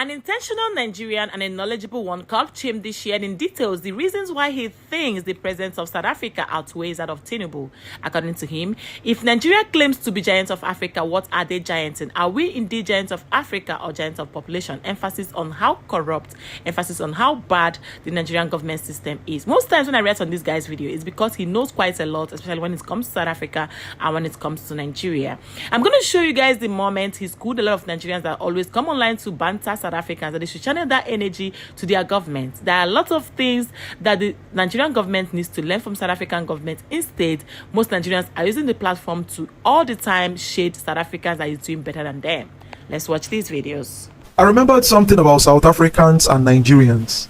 An intentional Nigerian and a knowledgeable one called Chimdi shared in details the reasons why he thinks the presence of South Africa outweighs that of Tinubu. According to him, if Nigeria claims to be giants of Africa, what are they giants in? Are we indeed giants of Africa or giants of population? Emphasis on how corrupt, emphasis on how bad the Nigerian government system is. Most times when I react on this guy's video, it's because he knows quite a lot, especially when it comes to South Africa and when it comes to Nigeria. I'm going to show you guys the moment he schooled a lot of Nigerians that always come online to banter South Africans, that they should channel that energy to their government. There are a lot of things that the Nigerian government needs to learn from South African government. Instead, most Nigerians are using the platform to all the time shade South Africans that is doing better than them. Let's watch these videos. I remembered something about South Africans and Nigerians,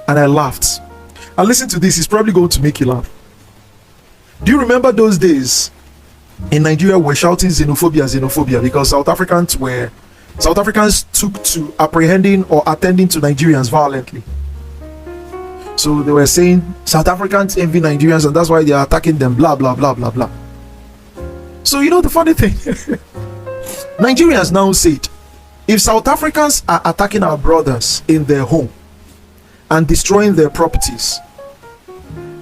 and I laughed. And listen to this, it's probably going to make you laugh. Do you remember those days in Nigeria we're shouting xenophobia because South Africans took to apprehending or attending to Nigerians violently? So they were saying South Africans envy Nigerians and that's why they are attacking them, blah blah blah blah blah. So you know the funny thing, Nigerians now said, if South Africans are attacking our brothers in their home and destroying their properties,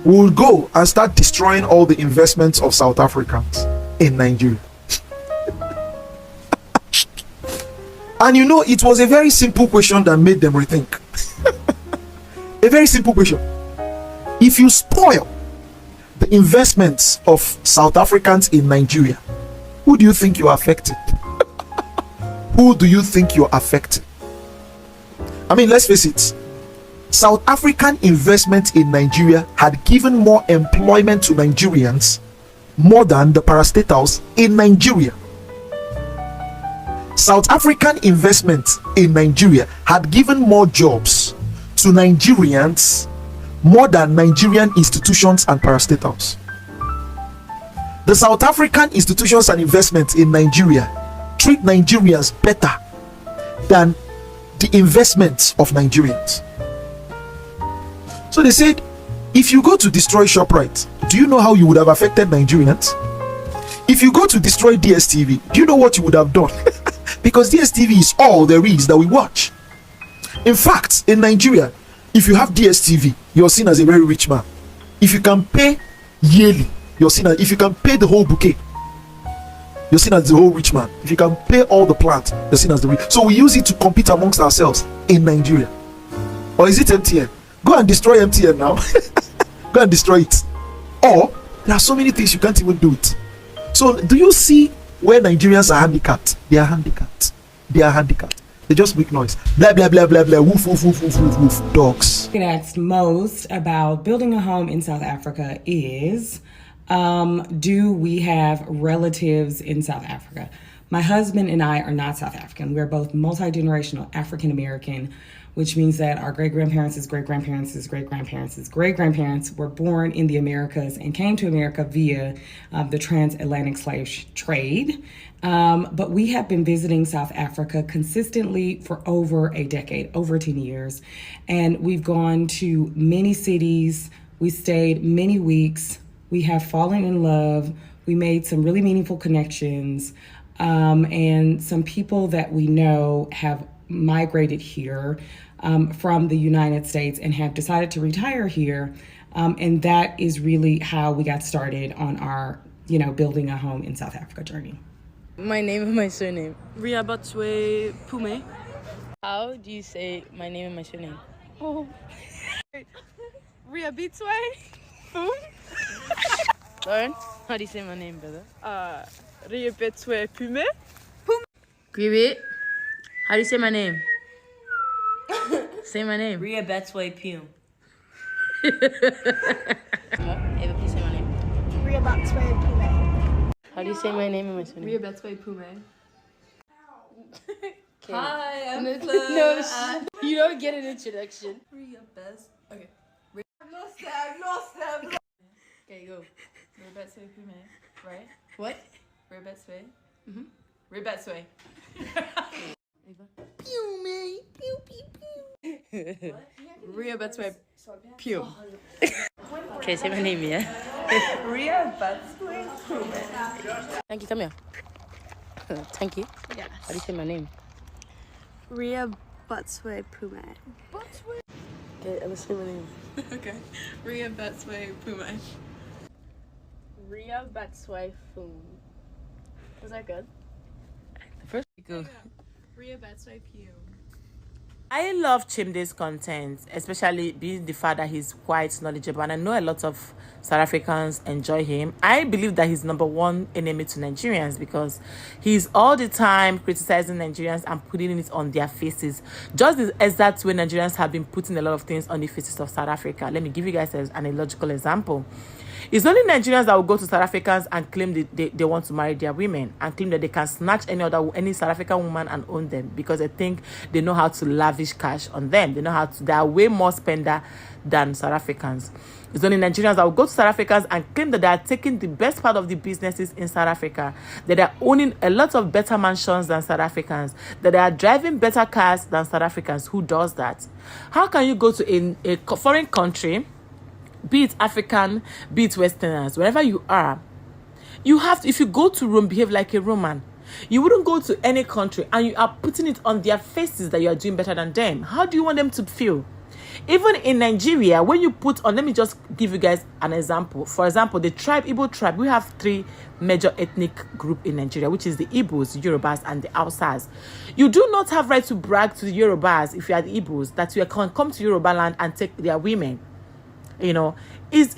we will go and start destroying all the investments of South Africans in Nigeria. And you know, it was a very simple question that made them rethink. A very simple question. If you spoil the investments of South Africans in Nigeria, who do you think you are affecting? Who do you think you're affecting? I mean, let's face it, South African investment in Nigeria had given more employment to Nigerians more than the parastatals in Nigeria. South African investment in Nigeria had given more jobs to Nigerians more than Nigerian institutions and parastatals. The South African institutions and investments in Nigeria treat Nigerians better than the investments of Nigerians. So they said, if you go to destroy ShopRite, do you know how you would have affected Nigerians? If you go to destroy DSTV, do you know what you would have done? Because DSTV is all there is that we watch. In fact, in Nigeria, if you have DSTV, you're seen as a very rich man. If you can pay yearly, you're seen as, if you can pay the whole bouquet, you're seen as the whole rich man. If you can pay all the plants, you're seen as the rich. So we use it to compete amongst ourselves in Nigeria. Or is it MTN? Go and destroy MTN now. Go and destroy it. Or there are so many things you can't even do it. So do you see where Nigerians are handicapped? They are handicapped. They are handicapped. They just make noise. Blah blah blah blah blah. Woof woof woof woof woof woof. Dogs. What asked most about building a home in South Africa is, do we have relatives in South Africa? My husband and I are not South African. We're both multi-generational African American, which means that our great-grandparents' great-grandparents' great-grandparents' great-grandparents were born in the Americas and came to America via the transatlantic slave trade. But we have been visiting South Africa consistently for over a decade, over 10 years. And we've gone to many cities. We stayed many weeks. We have fallen in love. We made some really meaningful connections. And some people that we know have migrated here from the United States and have decided to retire here. And that is really how we got started on our, building a home in South Africa journey. My name and my surname. Ria Batswe Pume. How do you say my name and my surname? Oh. Ria Batswe Pume. Lauren, how do you say my name, brother? Ria Batswe Pume. Grivet, how do you say my name? Say my name. Ria Batswe Pume. Ava, please say my name. Ria Batswe Pume. How do you say my name and my surname? Ria Batswe Pume. Hi, I'm Chloe. No, you don't get an introduction. Ria Best. Okay. Lost them. Okay, go. Ria Batswe Pume. Right? What? Ria Batswe. Mm-hmm. Ria Batswe. Pume. Pew, pew, pew. Ria Batswe Pume. Okay, say my name, yeah? Ria Batswe Pume. Thank you, come here. Thank you. Yes. How do you say my name? Ria Batswe Pume. Okay, and say my name. Okay. Ria Betsway Pume. Ria Batswai Foom. Was that good? First, go. Ria Betsway Pume. I love Chimde's content, especially being the fact that he's quite knowledgeable, and I know a lot of South Africans enjoy him. I believe that he's number one enemy to Nigerians because he's all the time criticizing Nigerians and putting it on their faces. Just the exact way Nigerians have been putting a lot of things on the faces of South Africa. Let me give you guys an illogical example. It's only Nigerians that will go to South Africans and claim they want to marry their women and claim that they can snatch any South African woman and own them because they think they know how to lavish cash on them. They are way more spender than South Africans. It's only Nigerians that will go to South Africans and claim that they are taking the best part of the businesses in South Africa, that they are owning a lot of better mansions than South Africans, that they are driving better cars than South Africans. Who does that? How can you go to a foreign country, be it African, be it Westerners, wherever you are, you have to, if you go to Rome, behave like a Roman. You wouldn't go to any country and you are putting it on their faces that you are doing better than them. How do you want them to feel? Even in Nigeria, when you put on, let me just give you guys an example. For example, the Igbo tribe, we have 3 major ethnic groups in Nigeria, which is the Igbos, Yorubas, and the Hausas. You do not have right to brag to the Yorubas, if you are the Igbos, that you can come to Yoruba land and take their women. You know, it's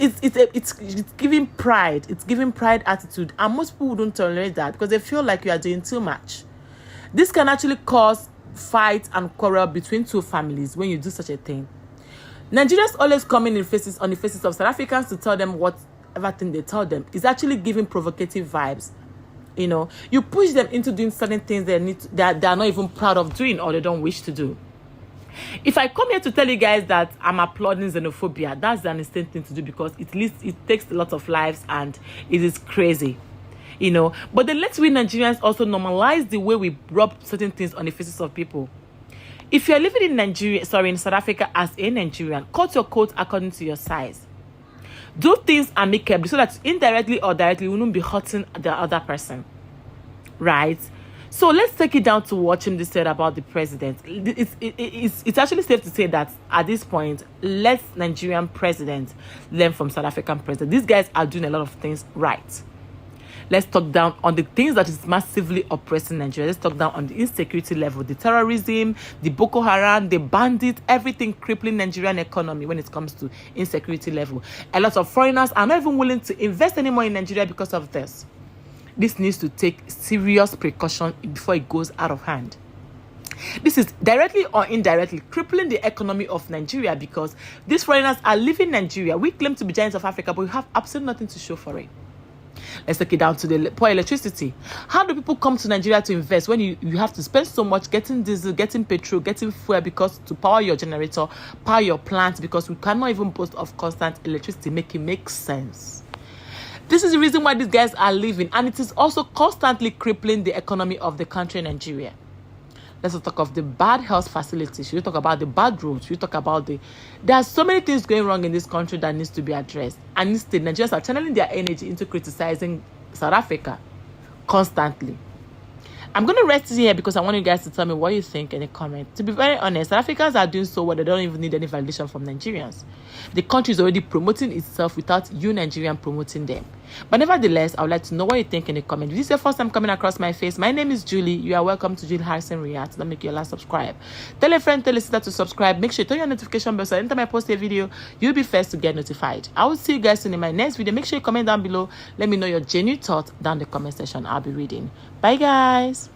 giving pride. It's giving pride attitude, and most people wouldn't tolerate that because they feel like you are doing too much. This can actually cause fight and quarrel between 2 families when you do such a thing. Nigerians always come on the faces of South Africans to tell them whatever thing they tell them. It's actually giving provocative vibes. You know, you push them into doing certain things that they are not even proud of doing or they don't wish to do. If I come here to tell you guys that I'm applauding xenophobia, that's an instant thing to do because it takes a lot of lives and it is crazy, you know. But then let's we Nigerians also normalize the way we rub certain things on the faces of people. If you're living in South Africa as a Nigerian, cut your coat according to your size. Do things amicably so that indirectly or directly you won't be hurting the other person, right? So let's take it down to what Chimdi said about the president. It's actually safe to say that at this point, let Nigerian president learn from South African president. These guys are doing a lot of things right. Let's talk down on the things that is massively oppressing Nigeria. Let's talk down on the insecurity level, the terrorism, the Boko Haram, the bandits, everything crippling Nigerian economy when it comes to insecurity level. A lot of foreigners are not even willing to invest anymore in Nigeria because of this. This needs to take serious precaution before it goes out of hand. This is directly or indirectly crippling the economy of Nigeria because these foreigners are leaving Nigeria. We claim to be giants of Africa, but we have absolutely nothing to show for it. Let's take it down to the poor electricity. How do people come to Nigeria to invest when you have to spend so much getting diesel, getting petrol, getting fuel because to power your generator, power your plant because we cannot even boast of constant electricity, make it make sense. This is the reason why these guys are leaving, and it is also constantly crippling the economy of the country, Nigeria. Let's talk of the bad health facilities. You talk about the bad roads. You talk about there are so many things going wrong in this country that needs to be addressed. And instead, Nigerians are channeling their energy into criticizing South Africa constantly. I'm going to rest here because I want you guys to tell me what you think in the comment. To be very honest, South Africans are doing so well, they don't even need any validation from Nigerians. The country is already promoting itself without you Nigerian promoting them. But nevertheless, I would like to know what you think in the comment. If this is your first time coming across my face, my name is Julie. You are welcome to Julie Harrison React. Don't make your last subscribe. Tell a friend, tell a sister to subscribe. Make sure you turn your notification bell so anytime I post a video, you'll be first to get notified. I will see you guys soon in my next video. Make sure you comment down below. Let me know your genuine thoughts down in the comment section. I'll be reading. Bye guys.